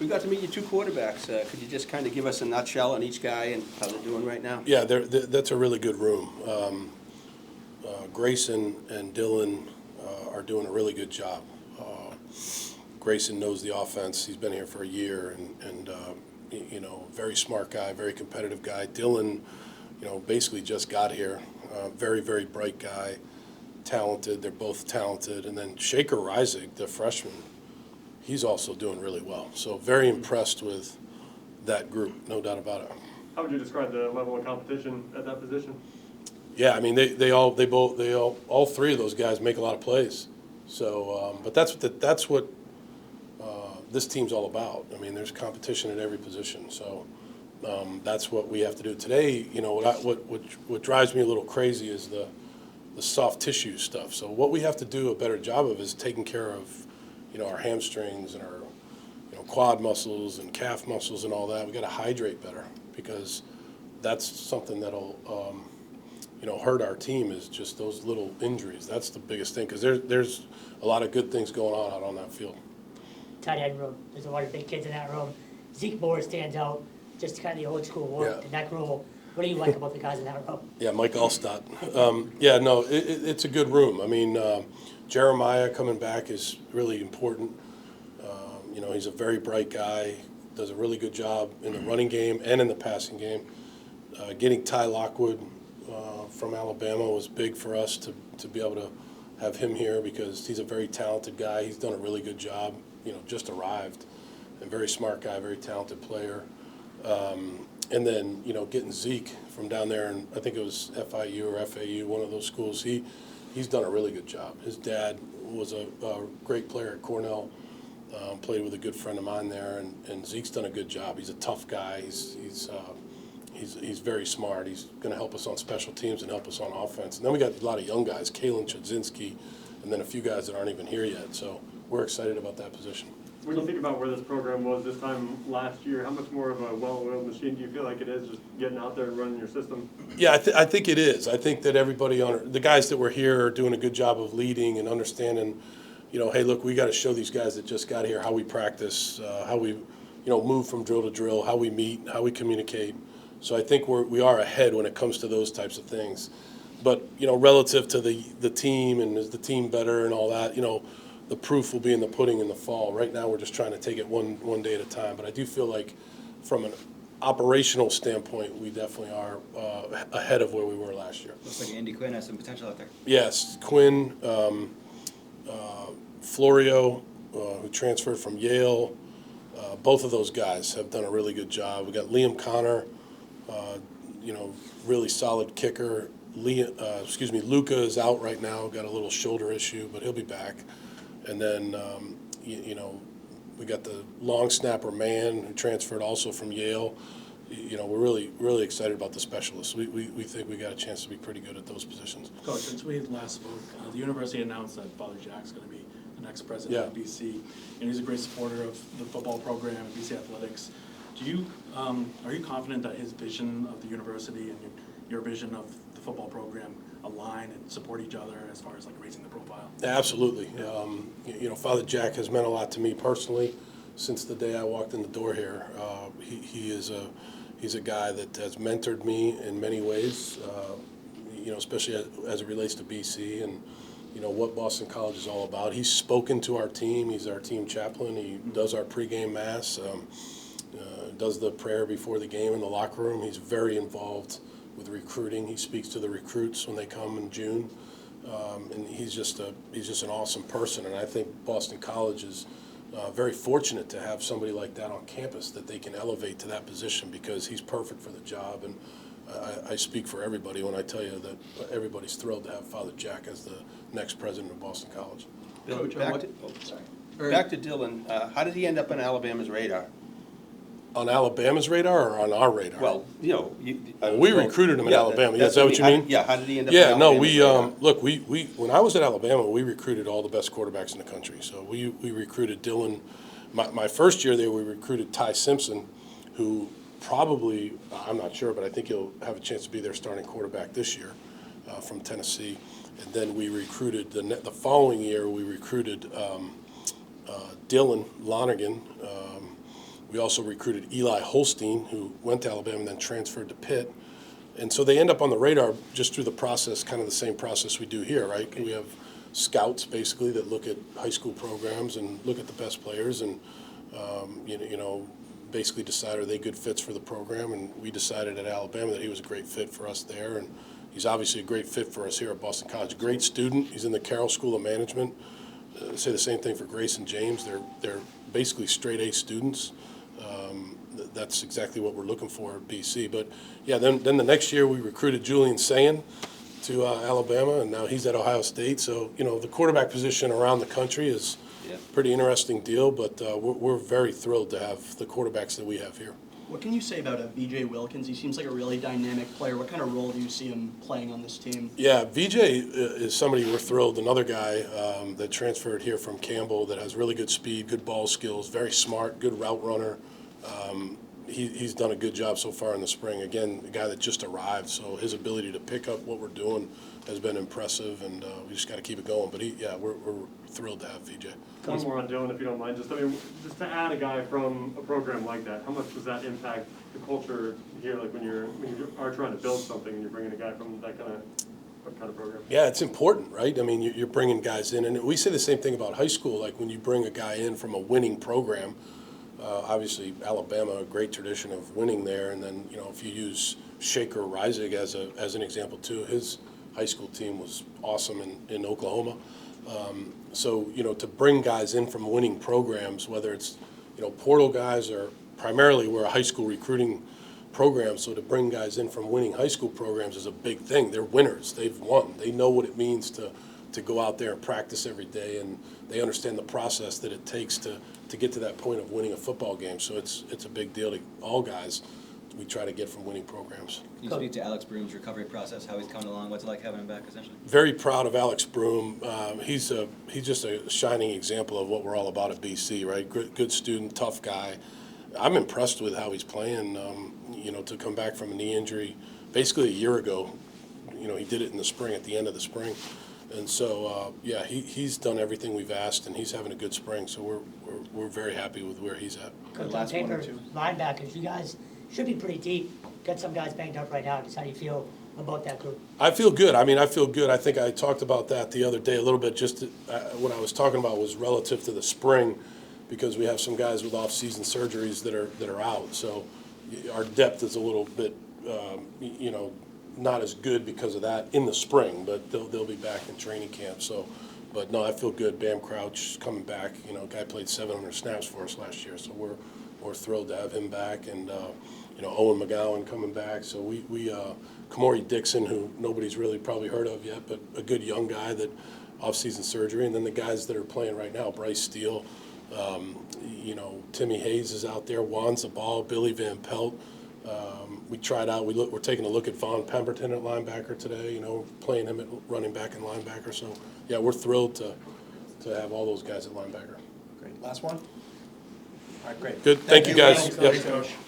We got to meet your two quarterbacks. Could you just kind of give us a nutshell on each guy and how they're doing right now? Yeah, that's a really good room. Grayson and Dylan are doing a really good job. Grayson knows the offense. He's been here for a year, and very smart guy, very competitive guy. Dylan, basically just got here. Very, very bright guy, talented. They're both talented. And then Shaker Reisig, the freshman, he's also doing really well. So very impressed with that group, no doubt about it. How would you describe the level of competition at that position? Yeah, I mean all three of those guys make a lot of plays. So, but that's what this team's all about. I mean, there's competition at every position. So that's what we have to do today. What drives me a little crazy is the soft tissue stuff. So what we have to do a better job of is taking care of our hamstrings and our quad muscles and calf muscles and all that. We got to hydrate better, because that's something that'll hurt our team, is just those little injuries. That's the biggest thing, because there's a lot of good things going on out on that field. Tight end room. There's a lot of big kids in that room. Zeke Moore stands out, just kind of the old school work, the neck roll. What do you like about the guys in that room? Yeah, Mike Allstott. It's a good room. I mean, Jeremiah coming back is really important. He's a very bright guy, does a really good job in the running game and in the passing game. Getting Ty Lockwood from Alabama was big for us to be able to have him here, because he's a very talented guy. He's done a really good job, just arrived, and very smart guy, very talented player. And then, getting Zeke from down there, and I think it was FIU or FAU, one of those schools, he's done a really good job. His dad was a great player at Cornell, played with a good friend of mine there, and Zeke's done a good job. He's a tough guy. He's very smart. He's going to help us on special teams and help us on offense. And then we got a lot of young guys, Kalen Chudzinski, and then a few guys that aren't even here yet. So we're excited about that position. When you think about where this program was this time last year, how much more of a well-oiled machine do you feel like it is, just getting out there and running your system? Yeah, I think it is. I think that everybody the guys that were here are doing a good job of leading and understanding, hey, look, we got to show these guys that just got here how we practice, how we, move from drill to drill, how we meet, how we communicate. So I think we are ahead when it comes to those types of things. But, relative to the team, and is the team better and all that, the proof will be in the pudding in the fall. Right now we're just trying to take it one day at a time. But I do feel like from an operational standpoint, we definitely are ahead of where we were last year. Looks like Andy Quinn has some potential out there. Yes, Quinn, Florio, who transferred from Yale, both of those guys have done a really good job. We got Liam Connor, really solid kicker. Luca is out right now, got a little shoulder issue, but he'll be back. And then, we got the long snapper Man, who transferred also from Yale. We're really, really excited about the specialists. We think we got a chance to be pretty good at those positions. Coach, since we last spoke, the university announced that Father Jack's going to be the next president of BC, and he's a great supporter of the football program and BC athletics. Are you confident that his vision of the university and your vision of the football program align and support each other as far as raising the profile? Absolutely. Father Jack has meant a lot to me personally since the day I walked in the door here. He's a guy that has mentored me in many ways, especially as it relates to BC and what Boston College is all about. He's spoken to our team. He's our team chaplain. He does our pregame mass, does the prayer before the game in the locker room. He's very involved with recruiting. He speaks to the recruits when they come in June, and he's just an awesome person. And I think Boston College is very fortunate to have somebody like that on campus that they can elevate to that position, because he's perfect for the job. And I speak for everybody when I tell you that everybody's thrilled to have Father Jack as the next president of Boston College. Bill, back to Dylan. How did he end up on Alabama's radar? On Alabama's radar or on our radar? Well, we recruited him in Alabama. Is that what you mean? How did he end up on Alabama's radar? Look, we when I was at Alabama, we recruited all the best quarterbacks in the country. So we recruited Dylan. My first year there, we recruited Ty Simpson, who probably, I'm not sure, but I think he'll have a chance to be their starting quarterback this year from Tennessee. And then we recruited, the following year, we recruited Dylan Lonergan, We also recruited Eli Holstein, who went to Alabama and then transferred to Pitt. And so they end up on the radar just through the process, kind of the same process we do here, right? We have scouts basically that look at high school programs and look at the best players and, basically decide are they good fits for the program. And we decided at Alabama that he was a great fit for us there. And he's obviously a great fit for us here at Boston College. Great student. He's in the Carroll School of Management. Say the same thing for Grace and James. They're basically straight A students. That's exactly what we're looking for at BC. But yeah, then the next year we recruited Julian Sayin to Alabama, and now he's at Ohio State. So the quarterback position around the country is a pretty interesting deal. But we're very thrilled to have the quarterbacks that we have here. What can you say about B.J. Wilkins? He seems like a really dynamic player. What kind of role do you see him playing on this team? Yeah, VJ is somebody we're thrilled. Another guy that transferred here from Campbell that has really good speed, good ball skills, very smart, good route runner. He's done a good job so far in the spring. Again, a guy that just arrived, so his ability to pick up what we're doing has been impressive, and we just got to keep it going. But we're thrilled to have VJ. One more on Dylan, if you don't mind. Just to add a guy from a program like that, how much does that impact the culture here? Like when you are trying to build something and you're bringing a guy from that kind of program. Yeah, it's important, right? I mean, you're bringing guys in, and we say the same thing about high school. Like when you bring a guy in from a winning program, obviously Alabama, a great tradition of winning there, and then if you use Shaker Reisig as an example too, his high school team was awesome in Oklahoma. So to bring guys in from winning programs, whether it's portal guys or primarily we're a high school recruiting program, so to bring guys in from winning high school programs is a big thing. They're winners. They've won. They know what it means to go out there and practice every day, and they understand the process that it takes to get to that point of winning a football game. So it's a big deal to all guys we try to get from winning programs. Can you speak to Alex Broom's recovery process, how he's coming along, what's it like having him back essentially? Very proud of Alex Broom. He's just a shining example of what we're all about at BC, right? Good student, tough guy. I'm impressed with how he's playing, to come back from a knee injury basically a year ago. He did it in the spring, at the end of the spring. And so, he's done everything we've asked, and he's having a good spring. So we're very happy with where he's at. Coach, last on one or paper, two. linebackers, you guys should be pretty deep. Got some guys banged up right now. Just how do you feel about that group? I feel good. I feel good. I think I talked about that the other day a little bit. Just what I was talking about was relative to the spring, because we have some guys with off-season surgeries that are out. So our depth is a little bit, not as good because of that in the spring. But they'll be back in training camp. So, but no, I feel good. Bam Crouch coming back. Guy played 700 snaps for us last year. So we're thrilled to have him back, and Owen McGowan coming back. So we Kamori Dixon, who nobody's really probably heard of yet, but a good young guy that off-season surgery, and then the guys that are playing right now, Bryce Steele, Timmy Hayes is out there, Juan Zabal, Billy Van Pelt. We tried out. We're taking a look at Vaughn Pemberton at linebacker today. Playing him at running back and linebacker. So yeah, we're thrilled to have all those guys at linebacker. Great. Last one? All right, great. Good. Thank you guys. Thank you, Yep. Coach.